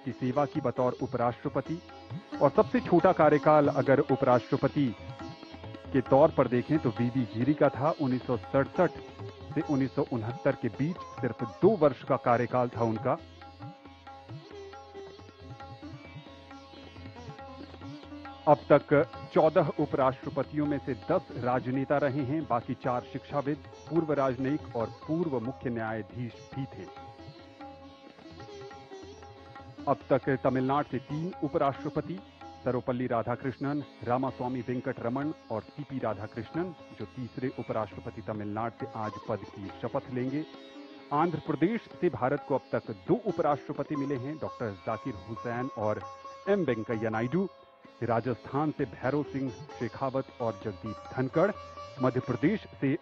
की सेवा की बतौर उपराष्ट्रपति, और सबसे छोटा कार्यकाल अगर उपराष्ट्रपति के तौर पर देखें तो वीवी गिरी का था। 1967 से 1969 के बीच सिर्फ 2 वर्ष का कार्यकाल था उनका। अब तक 14 उपराष्ट्रपतियों में से 10 राजनेता रहे हैं, बाकी 4 शिक्षाविद, पूर्व राजनयिक और पूर्व मुख्य न्यायाधीश भी थे। अब तक तमिलनाडु से 3 उपराष्ट्रपति, सर्वपल्ली राधाकृष्णन, रामास्वामी वेंकटरमण और सीपी राधाकृष्णन, जो तीसरे उपराष्ट्रपति तमिलनाडु से आज पद की शपथ लेंगे। आंध्र प्रदेश से भारत को अब तक 2 उपराष्ट्रपति मिले हैं, डॉक्टर जाकिर हुसैन और एम वेंकैया नायडू। राजस्थान से भैरव सिंह शेखावत और जगदीप धनखड़, मध्य प्रदेश से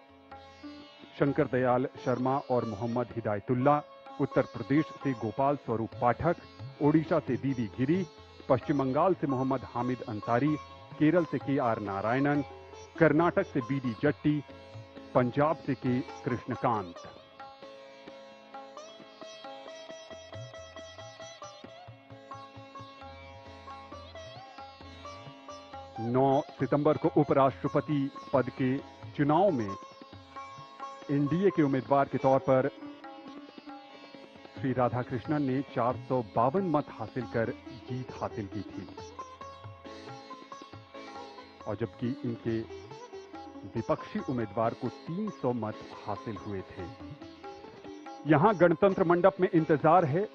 शंकर दयाल शर्मा और मोहम्मद हिदायतुल्ला, उत्तर प्रदेश से गोपाल स्वरूप पाठक, ओडिशा से वीवी गिरी, पश्चिम बंगाल से मोहम्मद हामिद अंसारी, केरल से के.आर. नारायणन, कर्नाटक से बी.डी. जट्टी, पंजाब से के. कृष्णकांत। नौ सितंबर को उपराष्ट्रपति पद के चुनाव में एनडीए के उम्मीदवार के तौर पर श्री राधाकृष्णन ने 452 मत हासिल कर जीत हासिल की थी, और जबकि इनके विपक्षी उम्मीदवार को 300 मत हासिल हुए थे। यहां गणतंत्र मंडप में इंतजार है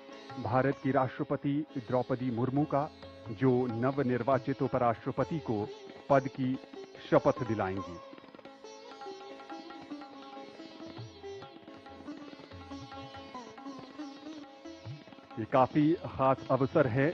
भारत की राष्ट्रपति द्रौपदी मुर्मू का, जो नवनिर्वाचित उपराष्ट्रपति को पद की शपथ दिलाएंगी। ये काफी खास अवसर है।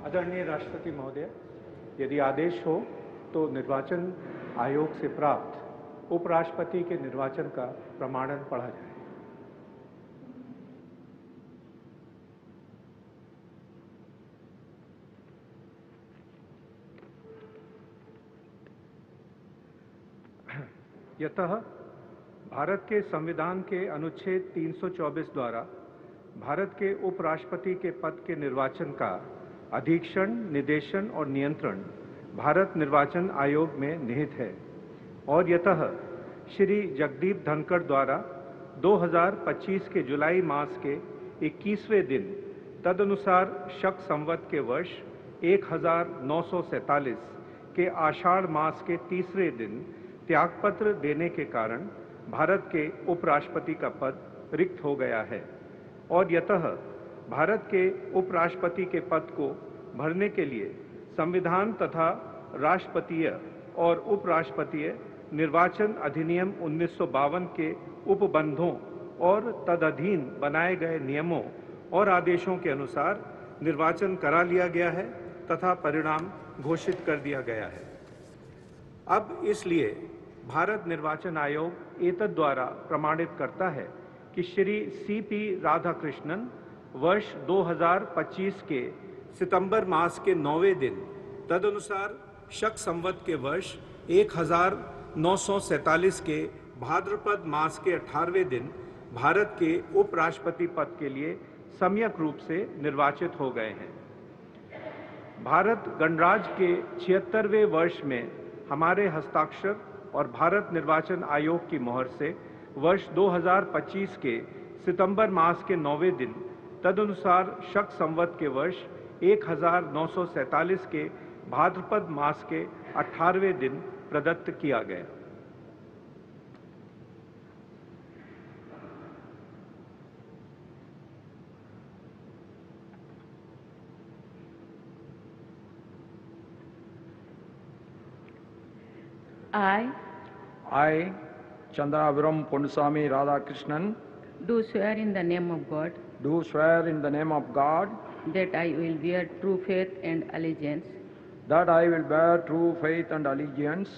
आदरणीय राष्ट्रपति महोदय, यदि आदेश हो तो निर्वाचन आयोग से प्राप्त उपराष्ट्रपति के निर्वाचन का प्रमाणन पढ़ा जाए। यतः भारत के संविधान के अनुच्छेद 324 द्वारा भारत के उपराष्ट्रपति के पद के निर्वाचन का अधीक्षण, निदेशन और नियंत्रण भारत निर्वाचन आयोग में निहित है, और यतः श्री जगदीप धनखड़ द्वारा 2025 के जुलाई मास के 21वें दिन तदनुसार शक संवत के वर्ष 1947 के आषाढ़ मास के तीसरे दिन त्यागपत्र देने के कारण भारत के उपराष्ट्रपति का पद रिक्त हो गया है, और यतः भारत के उपराष्ट्रपति के पद को भरने के लिए संविधान तथा राष्ट्रपतीय और उपराष्ट्रपतीय निर्वाचन अधिनियम 1952 के उपबंधों और तदधीन बनाए गए नियमों और आदेशों के अनुसार निर्वाचन करा लिया गया है तथा परिणाम घोषित कर दिया गया है। अब इसलिए भारत निर्वाचन आयोग एतद द्वारा प्रमाणित करता है कि श्री सीपी राधाकृष्णन वर्ष 2025 के सितंबर मास के 9वें दिन तदनुसार शक संवत के वर्ष 1947 के भाद्रपद मास के 18वें दिन भारत के उपराष्ट्रपति पद के लिए सम्यक रूप से निर्वाचित हो गए हैं। भारत गणराज्य के 76वें वर्ष में हमारे हस्ताक्षर और भारत निर्वाचन आयोग की मोहर से वर्ष 2025 के सितंबर मास के 9वें दिन तदनुसार शक संवत के वर्ष 1947 के भाद्रपद मास के 18वें दिन प्रदत्त किया गया। I, Chandrapuram Ponnusamy Radhakrishnan, do swear in the name of God do swear in the name of God that I will bear true faith and allegiance that I will bear true faith and allegiance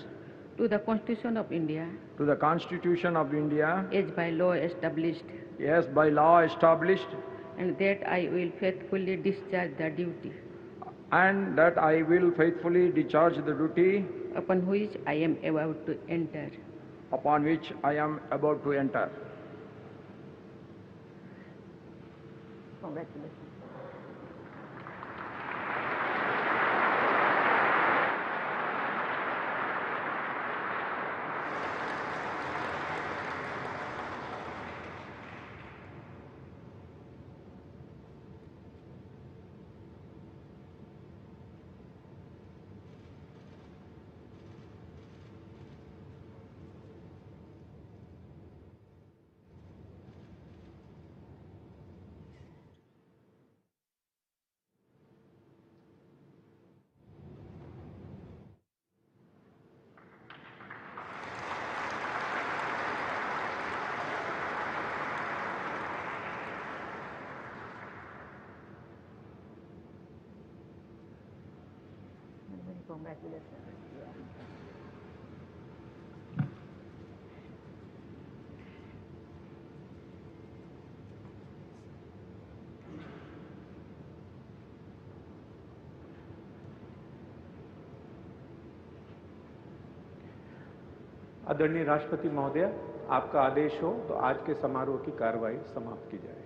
to the Constitution of India to the Constitution of India as by law established, as by law established, and that I will faithfully discharge the duty and that I will faithfully discharge the duty upon which I am about to enter. upon which I am about to enter. Congratulations. आदरणीय राष्ट्रपति महोदय, आपका आदेश हो तो आज के समारोह की कार्रवाई समाप्त की जाए।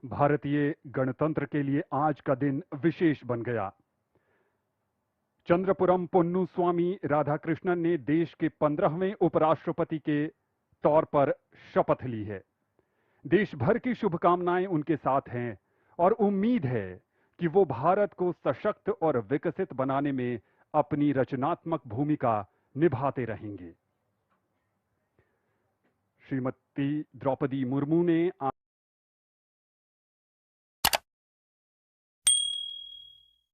भारतीय गणतंत्र के लिए आज का दिन विशेष बन गया। चंद्रपुरम पोन्नुस्वामी राधाकृष्णन ने देश के 15वें उपराष्ट्रपति के तौर पर शपथ ली है। देश भर की शुभकामनाएं उनके साथ हैं और उम्मीद है कि वो भारत को सशक्त और विकसित बनाने में अपनी रचनात्मक भूमिका निभाते रहेंगे। श्रीमती द्रौपदी मुर्मू ने